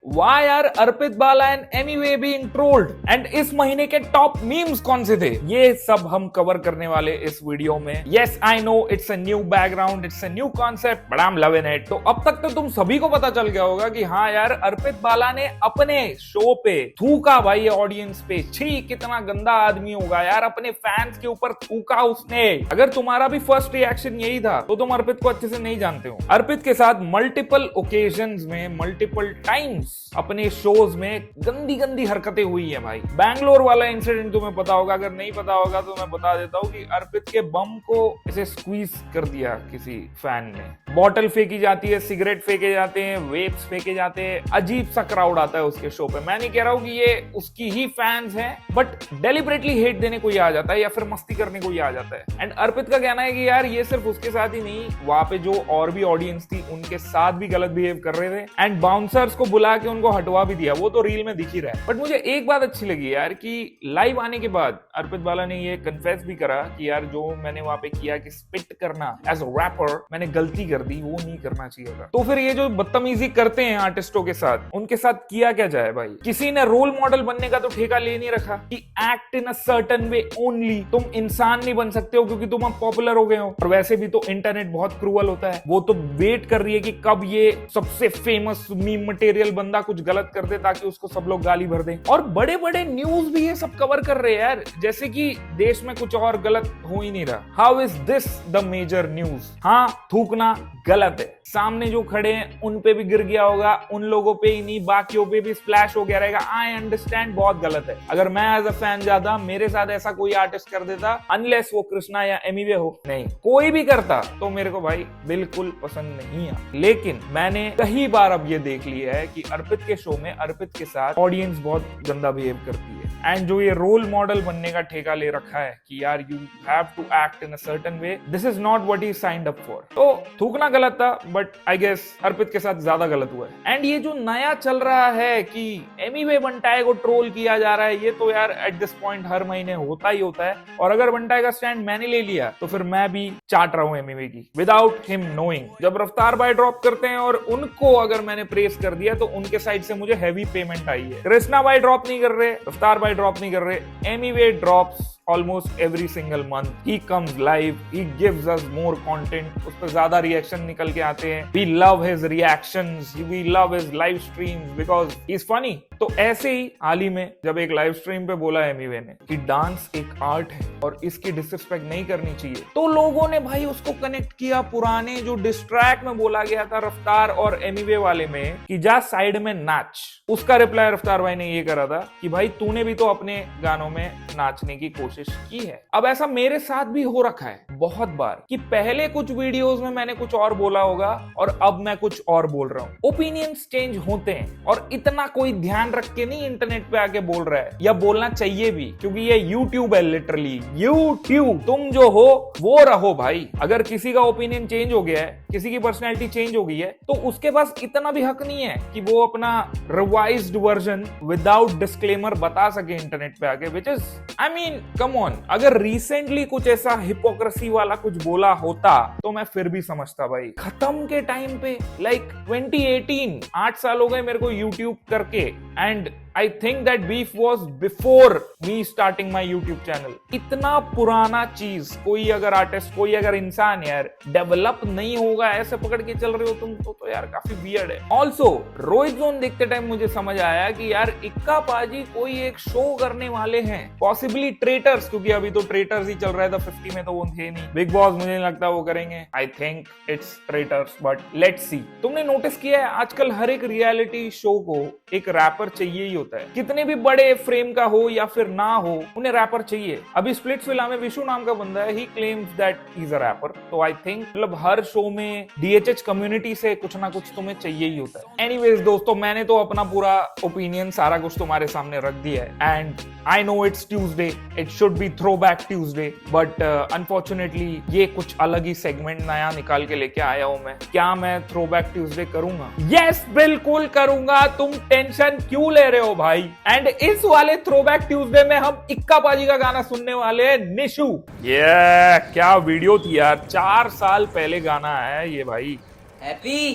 Why are Arpit Bala and Amy वे being trolled and इस महीने के टॉप मीम्स कौन से थे, ये सब हम कवर करने वाले इस वीडियो में। Yes I know it's a new background, it's a new concept, but I am loving it. तो अब तक तो तुम सभी को पता चल गया होगा कि हाँ यार, अर्पित बाला ने अपने शो पे थूका भाई ऑडियंस पे। छी, कितना गंदा आदमी होगा यार, अपने फैंस के ऊपर थूका उसने। अगर तुम्हारा भी फर्स्ट रिएक्शन यही था तो तुम अर्पित को अच्छे से नहीं जानते हो। अर्पित के साथ मल्टीपल ओकेजन्स में मल्टीपल टाइम्स अपने शोज में गंदी गंदी हरकतें हुई है भाई। बैंगलोर वाला इंसिडेंट तुम्हें पता होगा, अगर नहीं पता होगा तो मैं बता देता हूँ कि अर्पित के बम को ऐसे स्क्वीज कर दिया किसी फैन ने। बॉटल फेंकी जाती है, सिगरेट फेंके जाते हैं, वेप्स फेंके जाते हैं, अजीब सा क्राउड आता है उसके शो पे। मैं नहीं कह रहा हूँ कि ये उसकी ही फैंस हैं, बट डेलिबरेटली हेट देने को ही आ जाता है या फिर मस्ती करने को ही आ जाता है। एंड अर्पित का कहना है कि यार ये सिर्फ उसके साथ ही नहीं, वहां पे जो और भी ऑडियंस थी उनके साथ भी गलत बिहेव कर रहे थे एंड बाउंसर्स को बुला के उनको हटवा भी दिया। वो तो रील में दिख ही रहा है। बट मुझे एक बात अच्छी लगी यार कि लाइव आने के बाद अर्पित बाला ने ये कन्फेस भी करा कि यार जो मैंने वहां पे किया कि स्पिट करना एज अ रैपर, मैंने गलती कर दी, वो नहीं करना चाहिए था। तो फिर ये जो बदतमीजी करते हैं आर्टिस्टों के साथ, उनके साथ किया क्या जाए भाई। किसी ने रोल मॉडल बनने का तो ठेका ले नहीं रखा कि act in a certain way only. तुम इंसान नहीं बन सकते हो क्योंकि तुम अब पॉपुलर हो गए हो। और वैसे भी तो इंटरनेट बहुत क्रूअल होता है, वो तो वेट कर रही है कि कब ये सबसे फेमस मीम मटेरियल बंदा कुछ गलत कर दे ताकि उसको सब लोग गाली भर दें। और बड़े बड़े न्यूज भी ये सब कवर कर रहे हैं यार, जैसे कि देश में कुछ और गलत हो ही नहीं रहा। How is this the major news. हाँ, थूकना गलत है, सामने जो खड़े हैं उन पे भी गिर गया होगा, उन लोगों पे ही नहीं बाकियों पे भी स्प्लैश हो गया रहेगा। आई अंडरस्टैंड, बहुत गलत है। अगर मैं एज अ फैन जाता, मेरे साथ ऐसा कोई आर्टिस्ट कर देता, अनलेस वो कृष्णा या एमीवे हो, नहीं कोई भी करता, तो मेरे को भाई बिल्कुल पसंद नहीं है। लेकिन मैंने कई बार अब ये देख लिया है कि अर्पित के शो में अर्पित के साथ ऑडियंस बहुत गंदा बिहेव करती है। एंड जो ये रोल मॉडल बनने का ठेका ले रखा है कि यार you have to act in a certain way, this is not what he signed up for. तो थूकना गलत था, बट आई गेस अर्पित के साथ ज्यादा गलत हुआ है। एंड ये जो नया चल रहा है कि एमीवे बंटाई को ट्रोल किया जा रहा है, ये तो यार एट दिस पॉइंट हर महीने होता ही होता है। और अगर बंटाई का स्टैंड मैंने ले लिया तो फिर मैं भी चाट रहा हूं एमीवे की विदाउट हिम नोइंग। जब रफ्तार भाई ड्रॉप करते हैं और उनको अगर मैंने प्रेस कर दिया तो उनके साइड से मुझे हैवी पेमेंट आई है। कृष्णा भाई ड्रॉप नहीं कर रहे, रफ्तार भाई ड्रॉप नहीं कर रहे, Emiway drops almost every single month. He comes live, he gives us more content, उस पर ज्यादा रिएक्शन निकल के आते हैं। We love his reactions, we love his live streams because he's funny. तो ऐसे ही हाल ही में जब एक लाइव स्ट्रीम पे बोला एमीवे ने कि डांस एक आर्ट है और इसकी डिसरिस्पेक्ट नहीं करनी चाहिए, तो लोगों ने भाई उसको कनेक्ट किया पुराने जो डिस्ट्रैक में बोला गया था रफ्तार और एमीवे वाले में कि जा साइड में नाच। उसका रिप्लाई रफ्तार भाई ने ये करा था कि भाई तूने भी तो अपने गानों में नाचने की कोशिश की है। अब ऐसा मेरे साथ भी हो रखा है बहुत बार कि पहले कुछ वीडियोस में मैंने कुछ और बोला होगा और अब मैं कुछ और बोल रहा हूं। ओपिनियंस चेंज होते हैं और इतना कोई ध्यान रख के नहीं इंटरनेट पे आके बोल रहा है, या बोलना चाहिए भी, क्योंकि ये यूट्यूब है। लिटरली यूट्यूब, तुम जो हो वो रहो भाई। अगर किसी का ओपिनियन चेंज हो गया है, किसी की पर्सनैलिटी चेंज हो गई है, तो उसके पास इतना भी हक नहीं है कि वो अपना रिवाइज्ड वर्जन विदाउट डिस्क्लेमर बता सके इंटरनेट पे आके, which is I mean come on. अगर रिसेंटली कुछ ऐसा हिपोक्रेसी वाला कुछ बोला होता तो मैं फिर भी समझता भाई। खत्म के टाइम पे लाइक 2018, 8 साल हो गए मेरे को यूट्यूब करके, and I think that beef was before me starting my YouTube channel. इतना पुराना चीज कोई अगर आर्टिस्ट, कोई अगर इंसान यार डेवलप नहीं होगा, ऐसे पकड़ के चल रहे हो तुम तो यार काफी वियर्ड है। ऑल्सो रोहित जोन देखते टाइम मुझे समझ आया कि यार इक्का पाजी कोई एक शो करने वाले हैं, पॉसिबली ट्रेटर्स, क्योंकि अभी तो ट्रेटर्स ही चल रहा है, 50 में तो वो थे नहीं। बिग बॉस मुझे नहीं लगता वो करेंगे, I think it's traitors, but let's see. तुमने नोटिस किया है आजकल हर एक रियलिटी शो को एक रैपर चाहिए ही होता है, कितने भी बड़े फ्रेम का हो या फिर ना हो, उन्हें रैपर चाहिए। अभी स्प्लिट्सविला में विशु नाम का बंदा है, ही claims that he is a rapper. तो आई थिंक मतलब हर शो में डीएचएच कम्युनिटी से कुछ ना कुछ तुम्हें चाहिए ही होता है। एनीवेज दोस्तों, मैंने तो अपना पूरा ओपिनियन सारा कुछ तुम्हारे सामने रख दिया है। And I know it's Tuesday, it should be throwback Tuesday, but unfortunately ये कुछ अलग ही सेगमेंट नया निकाल के लेके आया हूं मैं। क्या मैं थ्रोबैक ट्यूसडे करूंगा? यस, बिल्कुल करूंगा। तुम टेंशन क्यों ले रहे हो भाई? एंड इस वाले थ्रोबैक ट्यूसडे में हम इक्का पाजी का गाना सुनने वाले हैं, निशु। ये क्या वीडियो थी यार, 4 साल पहले गाना है ये भाई। Happy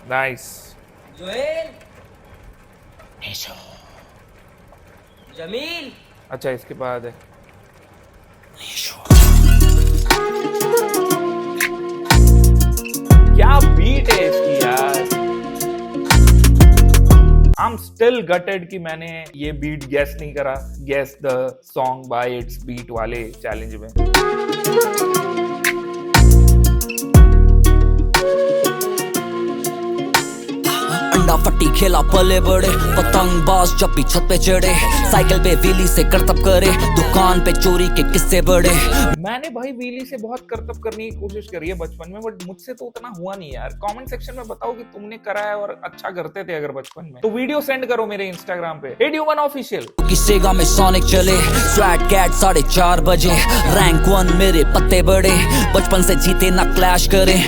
nice. जोएल, जमील। अच्छा इसके बाद है क्या बीट है इसकी यार। आई एम स्टिल गटेड कि मैंने ये बीट गेस नहीं करा, guess the song by its beat वाले चैलेंज में। अंडा फट्टी खेला पले बड़े, पतंगबाज जब भी छत पे चढ़े, साइकिल पे व्हीली से करतब करे, दुकान पे चोरी के किस्से बड़े। मैंने भाई व्हीली से बहुत करतब करने की कोशिश करी है बचपन में, बट मुझसे तो उतना हुआ नहीं यार। कमेंट सेक्शन में बताओ कि तुमने करा है और अच्छा करते थे अगर बचपन में, तो वीडियो सेंड करो मेरे इंस्टाग्राम पे HitHuman ऑफिशियल। किसेगा में सोनिक चले, स्वैट कैट 4:30 बजे, रैंक 1 मेरे पत्ते बड़े, बचपन से जीते ना क्लैश करे।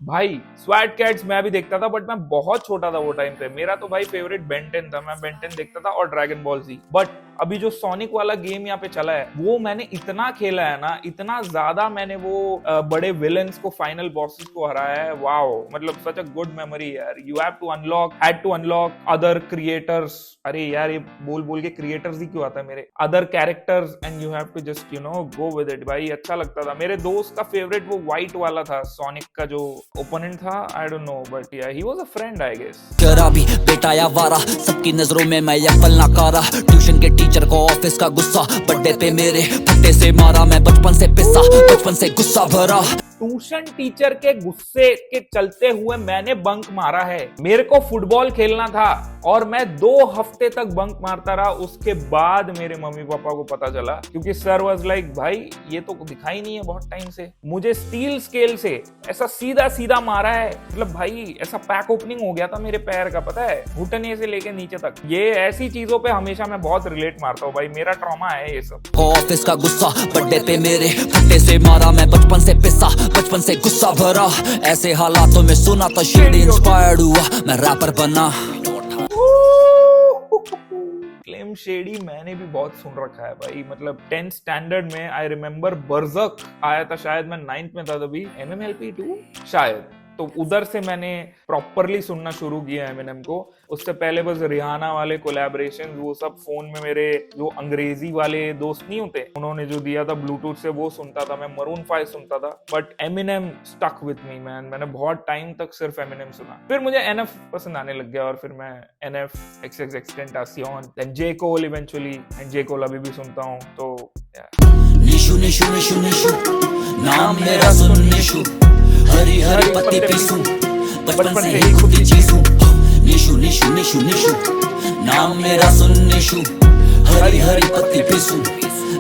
भाई स्वैट कैट्स मैं भी देखता था, बट मैं बहुत छोटा था वो टाइम पे। मेरा तो भाई फेवरेट बेन 10 था, मैं बेन 10 देखता था और ड्रैगन बॉल जी। बट अभी जो सोनिक वाला गेम यहाँ पे चला है वो मैंने इतना खेला है ना, इतना ज्यादा मैंने वो बड़े विलेंस को, फाइनल बॉसेस को हराया है। वाओ, मतलब सच अ गुड मेमोरी यार। You have to unlock other creators. अरे यार ये बोल बोल के क्रिएटर्स ही क्यों आता है मेरे, other characters, and you have to just go with it. भाई अच्छा लगता था। मेरे दोस्त का फेवरेट वो व्हाइट वाला था, सोनिक का जो ओपोनेंट था। I don't know, but yeah, he was a friend, I guess. शराबी बेटा या वारा, सबकी नजरों में मैं अव्वल नाकारा, ट्यूशन के टीचर को ऑफिस का गुस्सा, बर्थडे पे मेरे फट्टे से मारा, मैं बचपन से पिसा, बचपन से गुस्सा भरा। ट्यूशन टीचर के गुस्से के चलते हुए मैंने बंक मारा है। मेरे को फुटबॉल खेलना था और मैं 2 हफ्ते तक बंक मारता रहा। उसके बाद मेरे मम्मी पापा को पता चला, क्योंकि सर वाज लाइक भाई ये तो दिखाई नहीं है बहुत टाइम से। मुझे स्टील स्केल से ऐसा सीधा सीधा मारा है, मतलब भाई ऐसा पैक ओपनिंग हो गया था मेरे पैर का, पता है, घुटने से लेके नीचे तक। ये ऐसी चीजों पे हमेशा मैं बहुत रिलेट मारता हूँ भाई, मेरा ट्रॉमा है ये सब। ऑफिस का गुस्सा, बर्थडे पे मेरे फट्टे से मारा, मैं बचपन से पिसा, बचपन से गुस्सा भरा। ऐसे हालातों में सुना था शेडी, इंस्पायर्ड हुआ मैं रैपर बना। स्लिम शेडी मैंने भी बहुत सुन रखा है भाई। मतलब 10th स्टैंडर्ड में आई रिमेम्बर बर्जक आया था, शायद मैं 9th में था तभी, MMLP 2 शायद, तो उधर से मैंने प्रॉपरली सुनना शुरू किया एमिनेम को। उससे पहले बस रिहाना वाले कोलैबोरेशन, वो सब फोन में मेरे जो अंग्रेजी वाले दोस्त नहीं होते, उन्होंने जो दिया था ब्लूटूथ से वो सुनता था मैं। मरून 5 सुनता था, but Eminem stuck with me man. मैंने बहुत टाइम तक सिर्फ एमिनेम सुना। फिर मुझे NF पसंद आने लग गया और फिर मैं NF, XXXTentacion, then J Cole eventually, and J Cole अभी भी सुनता हूँ। तो निशु निशु निशु निशु नाम मेरा सुन निशु, हरी हरी पत्ती पीसू, बचपन से ही खुद ही चीजू। निशु निशु निशु निशु नाम मेरा सुन निशु, हरी हरी पत्ती पीसू,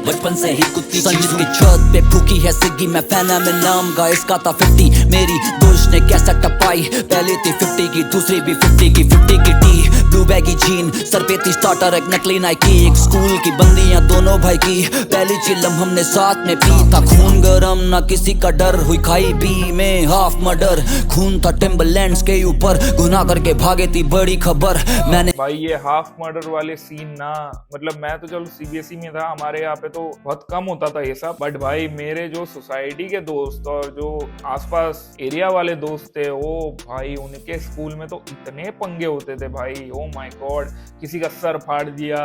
बचपन से ही कुत्ती चीजू। की छत पे फूकी है सिग्गी, मैं फैन है, मैं नाम का इसका था 50। मेरी दोस्त ने कैसा टपाई, पहले थी 50 की, दूसरी भी 50 की, 50 की T, blue baggy gene, sir पे थी स्टार्टर, एक नकली नाइकी, एक स्कूल की बंदियां दोनों भाई की। पहली चिल्लम हमने साथ में पी, था खून गरम ना किसी का डर, हुई खाई पी में हाफ मर्डर, खून था टिम्बरलैंड्स के ऊपर, गुनाह करके भागे थी बड़ी खबर। मैंने भाई ये हाफ मर्डर वाले सीन ना, मतलब मैं तो चलो CBSE में था, हमारे यहाँ पे तो बहुत कम होता था ये सब, बट भाई मेरे जो सोसाइटी के दोस्त और जो आसपास एरिया वाले दोस्त थे, वो भाई उनके स्कूल में तो इतने पंगे होते थे भाई, ओ माय गॉड। किसी का सर फाड़ दिया,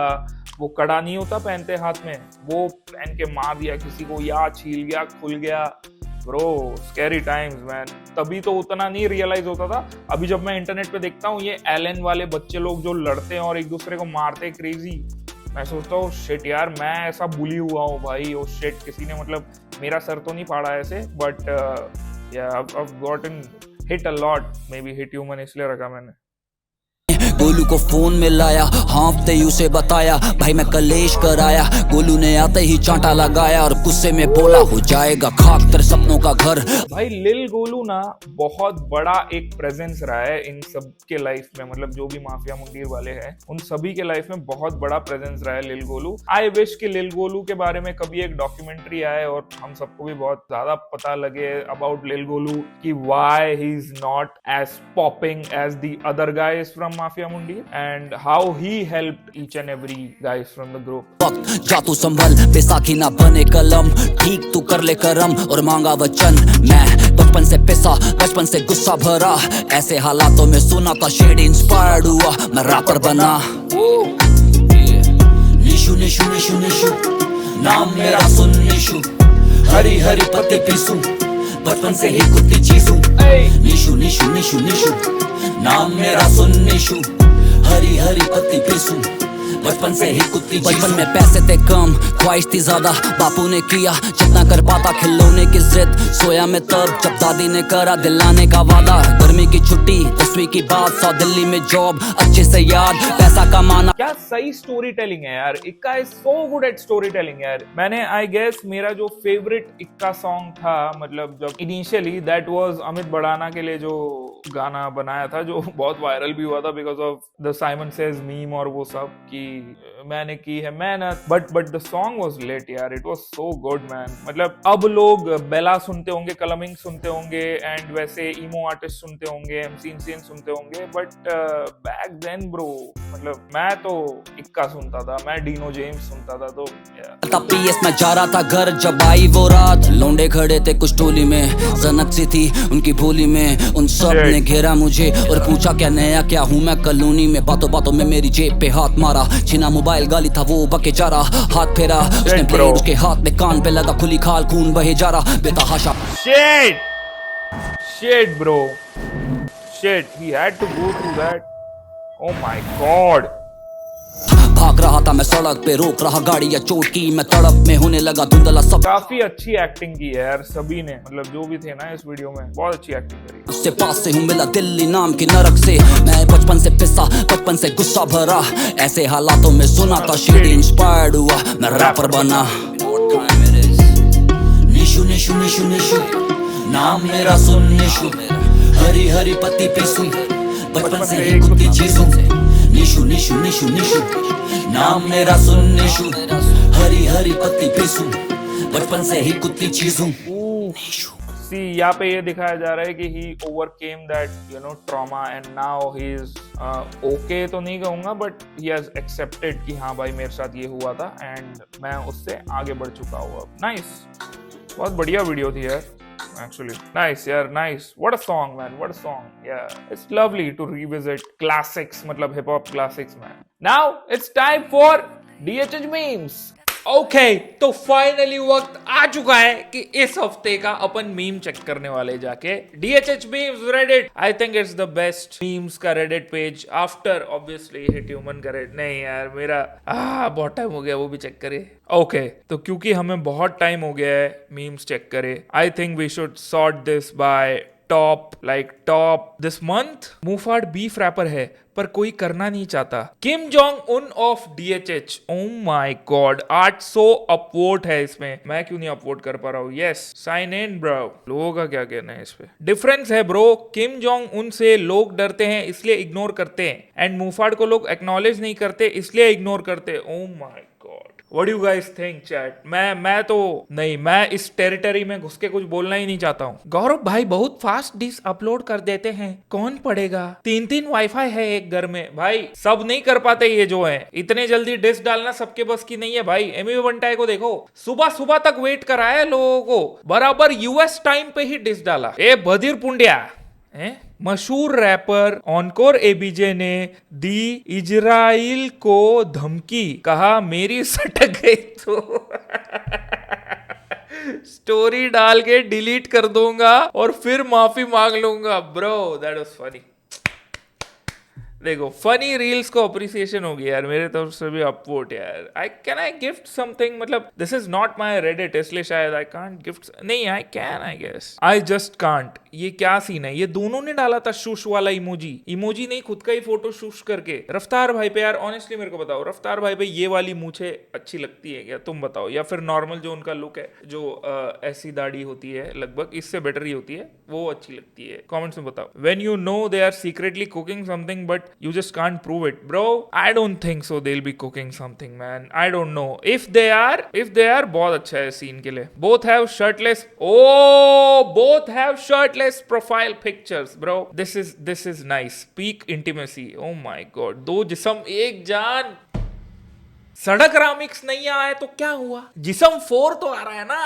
वो कड़ा नहीं होता पहनते हाथ में, वो पहन के मार दिया किसी को, या छील गया, खुल गया। Bro scary times man. तभी तो उतना नहीं रियलाइज होता था। अभी जब मैं इंटरनेट पे देखता हूँ ये एलन वाले बच्चे लोग जो लड़ते हैं और एक दूसरे को मारते हैं क्रेजी, मैं सोचता हूँ शिट यार मैं ऐसा बुली हुआ हूँ भाई। ओ शिट, किसी ने मतलब मेरा सर तो नहीं फाड़ा ऐसे, बट या I've gotten hit a lot, maybe HitHuman इसलिए रखा मैंने। गोलू को फोन में लाया, हाँफते ही उसे बताया भाई मैं कलेश कराया। गोलू ने आते ही चांटा लगाया और गुस्से में बोला हो जाएगा खाक तेरे सपनों का घर। भाई लिल गोलू ना बहुत बड़ा एक प्रेजेंस रहा है इन सब के लाइफ में, मतलब जो भी माफिया मुंडीर वाले हैं उन सभी के लाइफ में बहुत बड़ा प्रेजेंस रहा है लिल गोलू। आई विश कि लिल गोलू के बारे में कभी एक डॉक्यूमेंट्री आए और हम सबको भी बहुत ज्यादा पता लगे अबाउट लिल गोलू कि why he is not as popping as the other guys from Mafia Mundeer and how he helped each and every guys from the group। जा तू संभल, बैसाखी ना बने कलम, ठीक तू कर ले करम और मांगा वचन। मैं बचपन से पिसा, बचपन से गुस्सा भरा, ऐसे हालातों में सुना था शेड इंस्पायर्ड हुआ, मैं रैपर बना। निशु निशु निशु निशु, नाम मेरा सुन निशु, हरी हरी पत्ती पीसूं, बचपन से ही कुत्ती चीजूं। निशु निशु निशु निशु, नाम मेरा सुन निशु, हरी हरी पत्ती पीसूं, बचपन से ही कुत्ती। बचपन में पैसे थे कम, ख्वाहिश थी ज्यादा, बापू ने किया जितना कर पाता, खिलौने की जिद, सोया मैं तब जब दादी ने करा दिलाने का वादा। गर्मी की छुट्टी 10वीं की बात, 100 दिल्ली में जॉब, अच्छे से याद पैसा कमाना। क्या सही स्टोरी टेलिंग है यार, इक्का is so good at story telling यार। मैंने आई गेस मेरा जो फेवरेट इक्का सॉन्ग था, मतलब जब initially, that was Amit Badana के लिए जो गाना बनाया था, जो बहुत वायरल भी हुआ था because of the Simon says meme और वो सब, कि मैंने की है मेहनत, but the song was late यार, it was so good man. मतलब अब लोग बेला सुनते होंगे, कलमिंग सुनते होंगे, एंड वैसे ईमो आर्टिस्ट सुनते होंगे, एमसी इंसियन सुनते होंगे, बट बैक देन ब्रो, मतलब मैं तो इक्का सुनता था, मैं डीनो जेम्स सुनता था। तो तब पीएस में जा रहा था घर, जब आई वो रात, लौंडे खड़े थे कुछ टोली में, जनक सी थी उनकी भोली में, उन सब ने घेरा मुझे और पूछा क्या नया क्या हूँ मैं कॉलोनी में। बातों बातों में मेरी जेब पे हाथ मारा, छीना मोबाइल, गाली था वो बके जा रहा, हाथ फेरा उसने ब्लेड, उसके हाथ में कान पे लगा, खुली खाल खून बहे जा रहा, बेतहाशा। Shit bro, shit, he had to go through that. Oh my god. भाग रहा था मैं सड़क पे, रोक रहा गाड़ी या चोट की मैं तड़प में, होने लगा धुंधला सब। काफी अच्छी एक्टिंग की है यार सभी ने, मतलब जो भी थे ना इस वीडियो में, बहुत अच्छी एक्टिंग करी। उससे पास से हूँ मिला दिल्ली नाम की नरक से, मैं बचपन से पिसा, बचपन से गुस्सा भरा, ऐसे हालातों में सुना था शेड इंस्पायर्ड हुआ, मैं रैपर बना। निशु निशु निशु निशु, नाम मेरा सुन निशु, हरी हरी पत्ती पीसूं, बचपन से ही कुत्ती चीजूं। निशु निशु निशु निशु, नाम मेरा सुन निशु, हरी हरी पत्ती पीसूं, बचपन से ही कुत्ती चीजूं। सी यहाँ पे ये दिखाया जा रहा है कि he overcame that trauma and now he is okay, तो नहीं कहूँगा, but he has accepted कि हाँ भाई मेरे साथ ये हुआ था and मैं उससे आगे बढ़ चुका हूँ। नाइस, बहुत बढ़िया वीडियो थी यार actually. Nice यार, nice. What a song man, what a song. Yeah, it's lovely to revisit classics, मतलब hip hop classics man. Now it's time for DHH memes. Okay, तो फाइनली वक्त आ चुका है कि इस हफ्ते का अपन मीम चेक करने वाले जाके। DHH memes Reddit. I think it's the best memes का Reddit page after obviously Hit Human का Reddit। नहीं यार मेरा बहुत टाइम हो गया, वो भी चेक करे। ओके, तो क्योंकि हमें बहुत टाइम हो गया है मीम्स चेक करे, I think we should sort this by top this month. मुफाड बीफ रैपर है पर कोई करना नहीं चाहता। Kim Jong Un of DHH। Oh my god, 800 upvote है इसमें, मैं क्यों नहीं अपवोट कर पा रहा हूँ। Yes, sign in bro. लोगों का क्या कहना है इस पे? डिफरेंस है ब्रो, किम जोंग उन से लोग डरते हैं इसलिए इग्नोर करते हैं, एंड मुफाड को लोग एक्नॉलेज नहीं करते इसलिए इग्नोर करते। ओ my God, what do you guys think chat? मैं तो नहीं, मैं इस टेरिटरी में घुस के कुछ बोलना ही नहीं चाहता हूँ। गौरव भाई बहुत फास्ट डिश अपलोड कर देते हैं, कौन पढ़ेगा? 3 वाईफाई है एक घर में। भाई सब नहीं कर पाते ये जो है, इतने जल्दी डिश डालना सबके बस की नहीं है भाई। एमी बंटाई को देखो, सुबह सुबह तक वेट कराया लोगों को, बराबर यूएस टाइम पे ही डिश डाला। ए बधिर पुंडिया, मशहूर रैपर ऑनकोर एबीजे ने दी इजराइल को धमकी, कहा मेरी सटक गई तो स्टोरी डाल के डिलीट कर दूंगा और फिर माफी मांग लूंगा। Bro that was funny. देखो फनी रील्स को अप्रिसिएशन होगी यार मेरे तरफ से भी अपवोट यार। Can I gift something? मतलब this is not my Reddit, इसलिए शायद आई कांट गिफ्ट। नहीं, I can, I guess, I just can't. ये क्या सीन है? ये दोनों ने डाला था शुश वाला इमोजी नहीं, खुद का ही फोटो शुश करके। रफ्तार भाई पे यार ऑनेस्टली मेरे को बताओ, रफ्तार भाई पे ये वाली मूछे अच्छी लगती है क्या? तुम बताओ, या फिर नॉर्मल जो उनका लुक है, जो ऐसी दाढ़ी होती है लगभग इससे बेटर ही होती है, वो अच्छी लगती है? कमेंट्स में बताओ। When you know they are secretly cooking something but you just can't prove it, bro. I don't think so they'll be cooking something, man. I don't know. If they are बहुत अच्छा है scene के लिए। Both have shirtless profile pictures, bro. This is nice. Peak intimacy. Oh my god. 2 जिस्म एक जान। सड़क रामिक्स नहीं आया तो क्या हुआ? जिस्म 4 तो आ रहा है ना।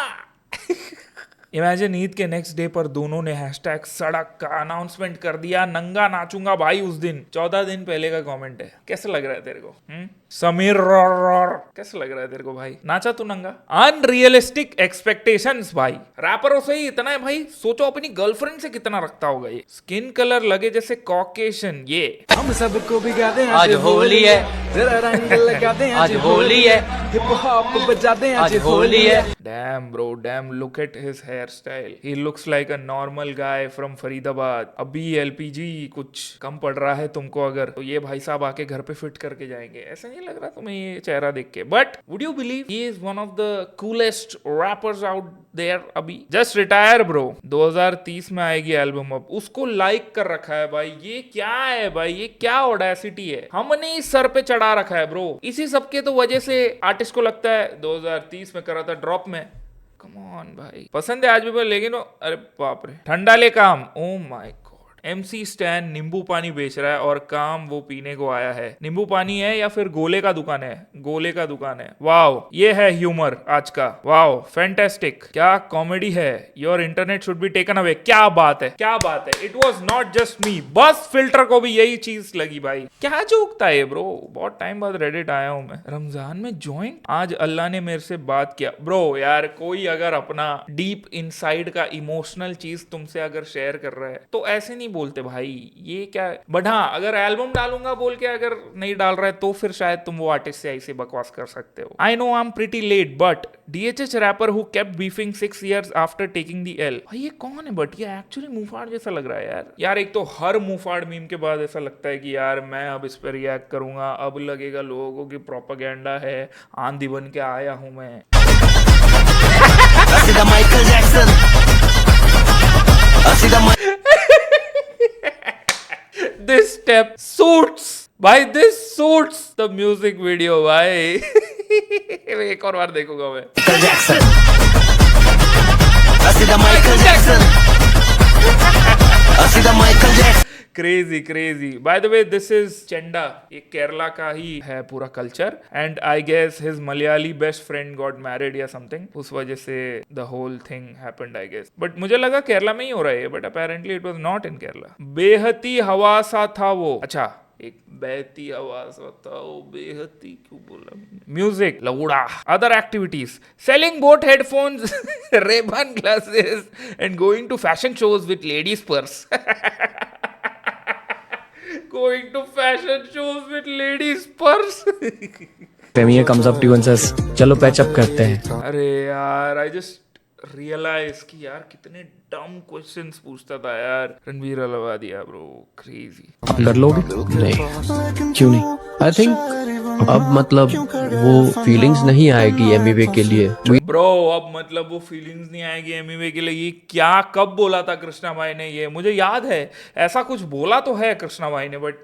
इमेजिन ईद के नेक्स्ट डे पर दोनों ने हैशटैग सड़क का अनाउंसमेंट कर दिया, नंगा नाचूंगा भाई उस दिन। 14 दिन पहले का कमेंट है। कैसा लग रहा है तेरे को? समीर रोर कैसा लग रहा है तेरे को भाई? नाचा तू नंगा? अनरियलिस्टिक एक्सपेक्टेशंस भाई। रैपरों से ही इतना है भाई, सोचो अपनी गर्लफ्रेंड से कितना रखता होगा ये। स्किन कलर लगे जैसे कॉकेशन, ये हम सबको भिगा दें आज होली है, जरा रंग लगा दें आज होली है, हिप हॉप बजा दें आज होली है। Damn bro, damn, look at his hairstyle. He looks like a normal guy from Faridabad. अभी LPG कुछ कम पड़ रहा है तुमको अगर, तो ये भाई साहब आके घर पे फिट करके जाएंगे। ऐसा नहीं लग रहा तुम्हें ये चेहरा देख के? But would you believe he is one of the coolest rappers out there. अभी जस्ट रिटायर ब्रो, 2030 में आएगी एल्बम। अब उसको लाइक कर रखा है भाई। ये क्या है भाई? ये क्या ऑडेसिटी है? हमने इस सर पे चढ़ा रखा है ब्रो। इसी सब के तो वजह से आर्टिस्ट को लगता है 2030 में करा था ड्रॉप में। कम ऑन भाई, पसंद है आज भी लेकिन अरे बाप रे, ठंडा ले काम। ओ माय गॉड। MC स्टैन नींबू पानी बेच रहा है और काम वो पीने को आया है। नींबू पानी है या फिर गोले का दुकान है? गोले का दुकान है। वाओ, ये है ह्यूमर आज का। वाओ, फैंटास्टिक, क्या कॉमेडी है। Your internet should be taken away. क्या बात है, क्या बात है। इट वाज नॉट जस्ट मी, बस फिल्टर को भी यही चीज लगी भाई। क्या जोकता है ब्रो? बहुत टाइम बाद रेडिट आया हूं मैं। रमजान में ज्वाइंट, आज अल्लाह ने मेरे से बात किया। ब्रो यार, कोई अगर अपना डीप इनसाइड का इमोशनल चीज तुमसे अगर शेयर कर रहा है तो ऐसे नहीं बोलते भाई। ये क्या? बट हाँ, अगर एल्बम डालूंगा बोल के अगर नहीं डाल रहा है तो फिर शायद तुम वो आर्टिस्ट से ऐसे बकवास कर सकते हो। I know I am pretty late, but DHH rapper who kept beefing 6 years after taking the L। भाई ये कौन है? बट ये एक्चुअली मुफाड़ जैसा लग रहा है यार। यार एक तो हर मुफाड़ मीम के बाद ऐसा लगता है कि यार मैं अब इस पर रिएक्ट करूंगा, अब लगेगा लोगों को कि प्रोपेगेंडा है, आंधी बन के आया हूं मैं। Michael Jackson, This step suits भाई, this suits the music video भाई। एक और बार देखूंगा मैं। Crazy crazy. By the way, this is chenda, ये केरला का ही है पूरा culture. And I guess his Malayali best friend got married या समथिंग, उस वजह से the whole thing happened I guess. But मुझे लगा केरला में ही हो रहा है, but apparently it was not in Kerala. बेहती हवा सा था वो। अच्छा, एक बहती आवाज होता, वो बेहती क्यों बोला? म्यूजिक, लौड़ा, other activities, sailing boat headphones, Ray-Ban glasses and going to fashion shows with ladies purse. Going to fashion shows with ladies purse. Premier comes up to you and says, चलो पैच अप करते हैं। अरे यार, I just realized कि यार कितने डम questions पूछता था यार रणवीर अलाहाबादिया ब्रो। क्रेजी। कर लोगे? नहीं, क्यों नहीं? आई थिंक अब मतलब वो फीलिंग्स नहीं आएगी एमिवे के लिए। ब्रो अब मतलब वो फीलिंग्स नहीं आएगी एमिवे के लिए। ये क्या कब बोला था कृष्णा भाई ने? ये मुझे याद है, ऐसा कुछ बोला तो है कृष्णा भाई ने, बट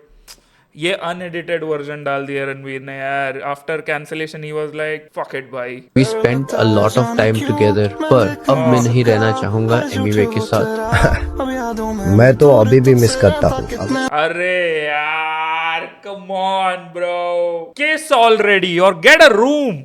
ये अनएडिटेड वर्जन डाल दिया रणवीर ने यार। After cancellation he was like fuck it भाई। We spent a lot of time together, पर अब मैं नहीं रहना चाहूंगा एमिवे के साथ। मैं तो अभी भी मिस करता हूँ। अरे यार come on bro, kiss already और गेट अ रूम।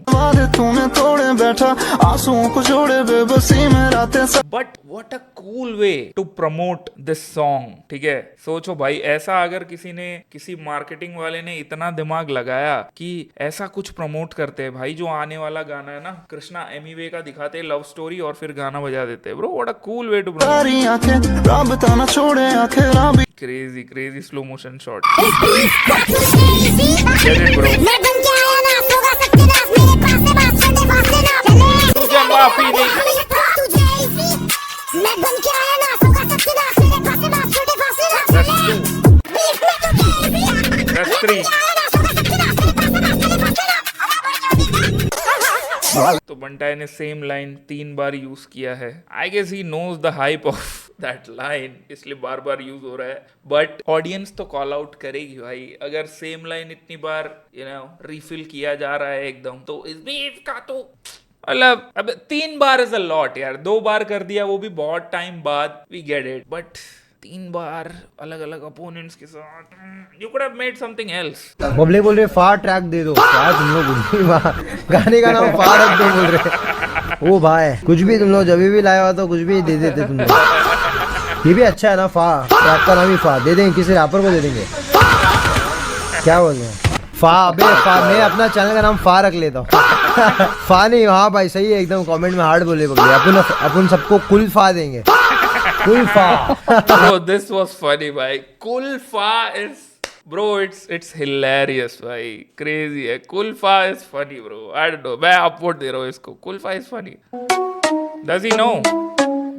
तूने तोड़े बैठा आंसुओं को छोड़े बेबसी में रातें। But what a cool way to promote this song. ठीक है, सोचो भाई, ऐसा अगर किसी मार्केटिंग वाले ने इतना दिमाग लगाया कि ऐसा कुछ प्रमोट करते हैं भाई। जो आने वाला गाना है ना, कृष्णा एमिवे का दिखाते लव स्टोरी और फिर गाना बजा देते bro. What a cool way to promote. Crazy crazy slow motion shot. तुझे माफी नहीं। तो बंटाई ने सेम लाइन 3 बार यूज किया है। I guess he knows the hype of that line, इसलिए बार बार यूज हो रहा है। बट ऑडियंस तो कॉल आउट करेगी भाई, अगर सेम लाइन इतनी बार रिफिल किया जा रहा है एकदम, तो इस बीफ का तो मतलब अब 3 बार इज अ लॉट यार। 2 बार कर दिया वो भी बहुत टाइम बाद, वी गेट इट, बट 3 बार अलग अलग अपोनेंट्स के साथ, you could have made something else. बबले बोल रहे फार ट्रैक दे दो। क्या तुम लोग गाने का नाम फार रख दो बोल रहे। ओ भाई कुछ भी तुम लोग जब भी लाए हो तो कुछ भी दे देते तुम लोग। ये भी अच्छा है ना, फा ट्रैक का नाम ही फा दे देंगे, किसी रैपर को दे देंगे। क्या बोल रहे हैं फा? अबे फा, मैं अपना चैनल का नाम फा रख लेता हूँ। फा नहीं, हाँ भाई सही है एकदम, कमेंट में हार्ड बोले बबली, अपन सबको कुल फा देंगे, कुल फा। Bro, this was funny, भाई. Kulfa is, bro, it's hilarious, भाई. Crazy है. Kulfa is funny, bro. I don't know. मैं upvote दे रहा हूँ इसको. Kulfa is funny. Does he know?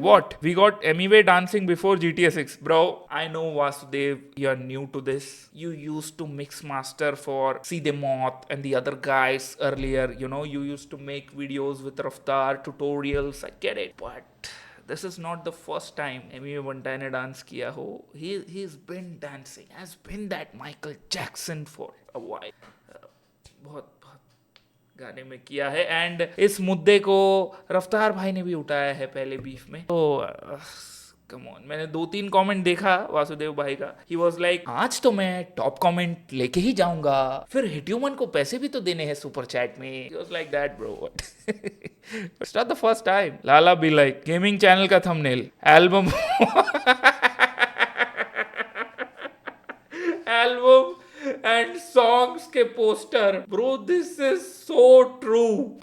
What? We got Emiway dancing before GTA 6. Bro, I know Vasudev, you're new to this. You used to mix master for Seedhe Moth and the other guys earlier. You know, you used to make videos with Raftar tutorials. I get it. But this is not the first time Emiway Bantai ने dance किया हो. He's been dancing. Has been that Michael Jackson for a while. बहुत गाने में किया है and इस मुद्दे को रफ्तार भाई ने भी उठाया है पहले बीफ में। तो कम ऑन, मैंने 2-3 कमेंट देखा वासुदेव भाई का। ही वाज लाइक आज तो मैं टॉप कमेंट लेके ही जाऊंगा, फिर हिट्यूमन को पैसे भी तो देने हैं सुपर चैट में। He was like that bro. It's not the first time. Lala be like gaming channel का thumbnail album album and songs के पोस्टर। Bro, this is so true.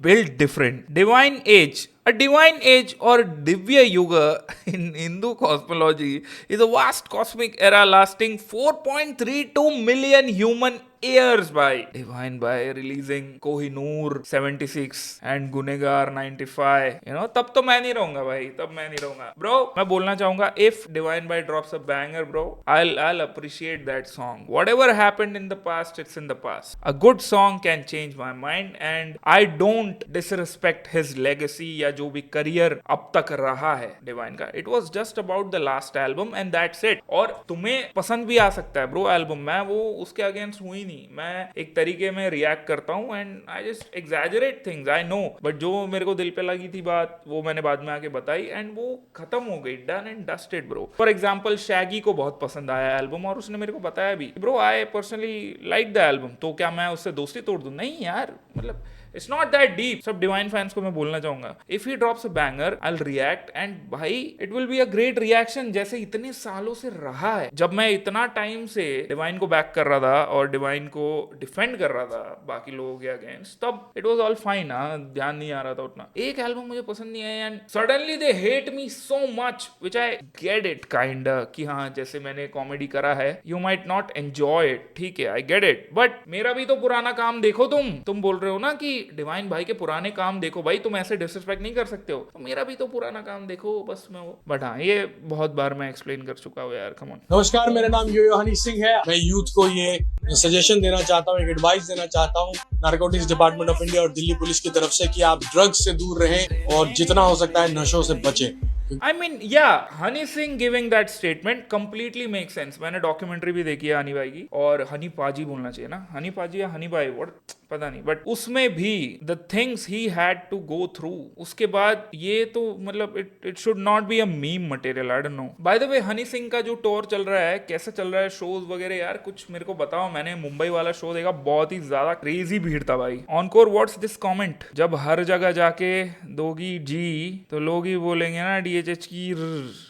Built different. Divine age. A divine age or Divya Yuga in Hindu cosmology is a vast cosmic era lasting 4.32 million human years by Divine by releasing Kohinoor 76 and Gunegar 95. You know, तब तो मैं नहीं रहूंगा भाई, तब मैं नहीं रहूंगा। Bro, मैं बोलना चाहूंगा if Divine by drops a banger, bro, I'll appreciate that song. Whatever happened in the past, it's in the past. A good song can change my mind and I don't disrespect his legacy या जो भी career अब तक रहा है divine का। It was just about the last album and that's it. और तुम्हें पसंद भी आ सकता है ब्रो एल्बम, मैं वो उसके अगेंस्ट हुई नहीं, मैं एक तरीके में रिएक्ट करता हूँ and I just exaggerate things, I know, but जो मेरे को दिल पे लगी थी बात वो मैंने बाद में आके बताई एंड वो खत्म हो गई, done and dusted bro. For example Shaggy को बहुत पसंद आया एल्बम और उसने मेरे को बताया भी bro I personally like the album, तो क्या मैं उससे दोस्ती तोड़ दूं? नहीं यार, मतलब इट्स नॉट दैट डीप। सब डिवाइन फैंस को मैं बोलना चाहूंगा, if he drops a banger I will react and भाई it will be a great reaction, जैसे इतने सालों से रहा है। जब मैं इतना टाइम से डिवाइन को बैक कर रहा था और डिवाइन को डिफेंड कर रहा था बाकी लोगों के अगेंस्ट, तब इट वाज ऑल फाइन, ध्यान नहीं आ रहा था उतना। एक एल्बम मुझे पसंद नहीं आया and suddenly they hate me so much, which I get it kind, कि हाँ जैसे मैंने कॉमेडी करा है, you might not enjoy it, ठीक है, आई गेट इट, बट मेरा भी तो पुराना काम देखो। तुम बोल रहे हो ना कि डिवाइन भाई के पुराने काम देखो, भाई तुम ऐसे डिसरिस्पेक्ट नहीं कर सकते हो, तो मेरा भी तो पुराना काम देखो, बस मैं वो। बट हाँ, ये बहुत बार मैं एक्सप्लेन कर चुका हूँ यार, कम ऑन। नमस्कार, मेरा नाम यो हनी सिंह है। मैं यूथ को ये सजेशन देना चाहता हूँ, एक एडवाइस देना चाहता हूँ नारकोटिक्स डिपार्टमेंट ऑफ इंडिया और दिल्ली पुलिस की तरफ से, कि आप ड्रग्स से दूर रहें और जितना हो सकता है नशों से बचें। I mean, yeah, Honey Singh giving that statement completely make sense. मैंने डॉक्यूमेंट्री भी देखी है हनी भाई की, और हनी पाजी बोलना चाहिए ना, हनी पाजी या हनी भाई, व्हाट पता नहीं, बट उसमें भी the things he had to go through, उसके बाद ये तो मतलब it should not be a meme material, I don't know. By the way, Honey Singh का जो टूर चल रहा है, कैसा चल रहा है, शोज वगैरह यार कुछ मेरे को बताओ। मैंने मुंबई वाला शो देखा, बहुत ही ज्यादा क्रेजी भीड़ था भाई। Encore, what's this comment? जब हर जगह जाके दोगी जी तो लोग ही बोलेंगे ना DHH की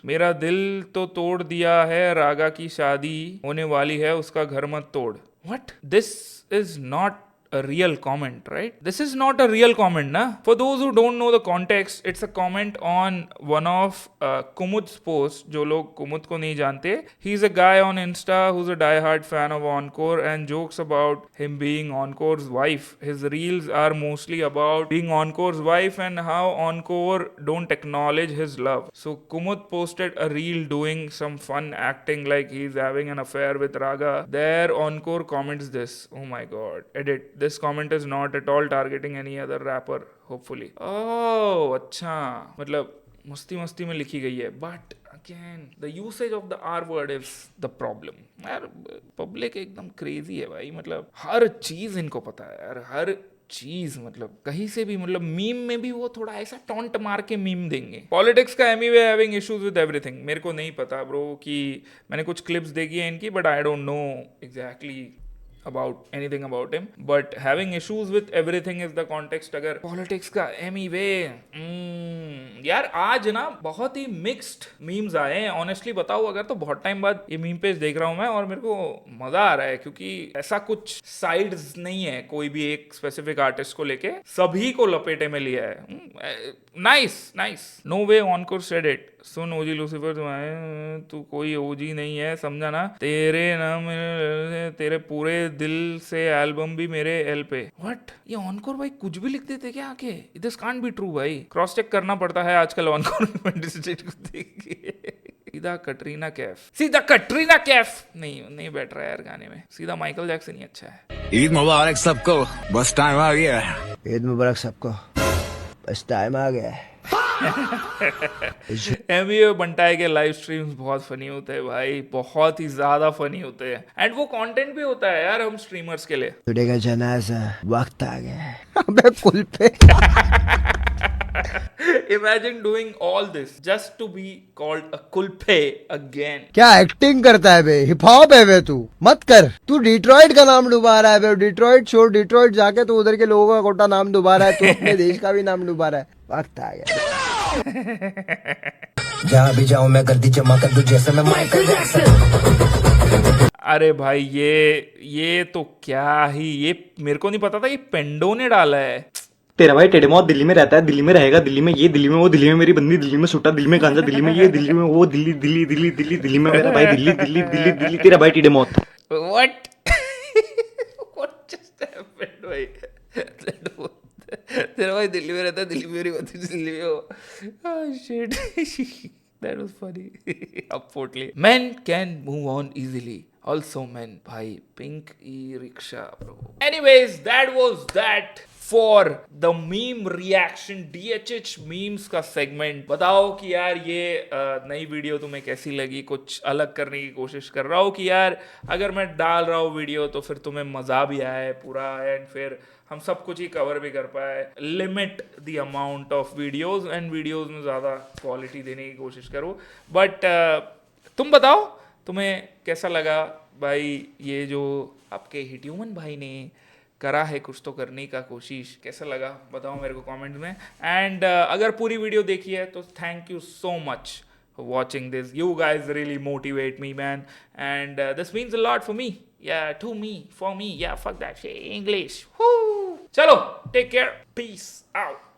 मेरा दिल तो तोड़ दिया है, रागा की शादी होने वाली है, उसका घर मत तोड़। What? This is not a real comment, right? This is not a real comment, na? For those who don't know the context, it's a comment on one of Kumud's posts. जो लोग कुमुद को नहीं जानते, he's a guy on Insta who's a die-hard fan of Encore and jokes about him being Encore's wife. His reels are mostly about being Encore's wife and how Encore don't acknowledge his love. So Kumud posted a reel doing some fun acting like he's having an affair with Raga. There Encore comments this. Oh my god. Edit. This comment is not at all targeting any other rapper, hopefully. Oh, अच्छा, मतलब मस्ती मस्ती में लिखी गई है, but again the usage of the R word is the problem. यार public एकदम क्रेजी है भाई, मतलब हर चीज इनको पता है यार, हर चीज, मतलब कहीं से भी, मतलब मीम में भी वो थोड़ा ऐसा टॉन्ट मार के मीम देंगे। पॉलिटिक्स का anyway having issues with everything. मेरे को नहीं पता ब्रो, कि मैंने कुछ क्लिप्स देखी है इनकी, but I don't know exactly about anything about him, but having issues with everything is the context. अगर politics का anyway, यार आज ना बहुत ही मिक्स्ड मीम्स आए हैं ऑनेस्टली बताओ अगर, तो बहुत टाइम बाद ये मीम पेज देख रहा हूँ मैं और मेरे को मजा आ रहा है, क्योंकि ऐसा कुछ साइड्स नहीं है कोई भी एक स्पेसिफिक आर्टिस्ट को लेके, सभी को लपेटे में लिया है. Nice nice. No way Encore said it. सुन ओजी लूसीफर तू कोई ओजी नहीं है, समझा ना. तेरे नाम तेरे पूरे दिल से एल्बम भी मेरे एल पे. व्हाट, ये ऑनकोर भाई कुछ भी लिख देते क्या आके? दिस कांट बी ट्रू भाई. क्रॉस चेक करना पड़ता है आजकल ऑनकोर को देख के. सीधा कटरीना कैफ, सीधा कटरीना कैफ नहीं बैठ रहा है यार गाने में. सीधा माइकल जैक्सन ही अच्छा है. ईद मुबारक सबको, बस टाइम आ गया. ईद मुबारक सबको, बस टाइम आ गया है. एमवीए बंटाई के लाइव स्ट्रीम्स बहुत फनी होते हैं भाई, बहुत ही ज्यादा फनी होते हैं. एंड वो कंटेंट भी होता है यार हम स्ट्रीमर्स के लिए. टुडे का जनाजा वक्त आ गया है. अबे कुल पे. Imagine doing all this just to be called a kulpe again. क्या एक्टिंग करता है बे? हिप हॉप है बे तू? मत कर. तू डिट्रॉइट का नाम डुबा रहा है बे. डिट्रॉइट छोड़, डिट्रॉइट जाके तू उधर के लोगों का कोटा नाम डुबा रहा है. तू अपने देश का भी नाम डुबा रहा है. वक्त आ गया. जहाँ भी जाऊँ मैं गर्दी जमा कर दूं जैसे मैं माइकल जैक्सन. अरे भाई ये तो क्या ही, ये मेरे को नहीं पता था ये पेंडो ने डाला है. तेरा भाई टेढ़े मौत दिल्ली में रहता है, दिल्ली में रहेगा, दिल्ली में ये, दिल्ली में वो, दिल्ली में मेरी बंदी, दिल्ली में सुट्टा, दिल्ली में गांजा, दिल्ली में ये, दिल्ली में वो, दिल्ली दिल्ली दिल्ली दिल्ली दिल्ली में मेरा भाई, दिल्ली दिल्ली दिल्ली दिल्ली. तेरा भाई टेढ़े मौत. What? What just happened भाई? तेरा भाई दिल्ली में रहता है, दिल्ली में मेरी बंदी, दिल्ली में वो. Oh shit. That was funny. Upwardly. Men can move on easily. Also men, bhai. Pink e-rickshaw, bro. Anyways, that was that for the meme reaction DHH memes का segment. बताओ कि यार ये नई वीडियो तुम्हें कैसी लगी. कुछ अलग करने की कोशिश कर रहा हूँ कि यार अगर मैं डाल रहा हूँ वीडियो तो फिर तुम्हें मज़ा भी आए पूरा, एंड फिर हम सब कुछ ही कवर भी कर पाए. Limit the amount of videos and videos में ज़्यादा क्वालिटी देने की कोशिश करो. बट तुम बताओ तुम्हें कैसा लगा भाई ये जो आपके हिट ह्यूमन भाई ने करा है कुछ तो करने का कोशिश. कैसा लगा बताओ मेरे को कमेंट में. एंड अगर पूरी वीडियो देखी है तो thank you so much for watching this. You guys really motivate me, man, and this means a lot for me. Yeah, to me, for me. Yeah, fuck that shit. English. Woo! Chalo, take care. Peace out.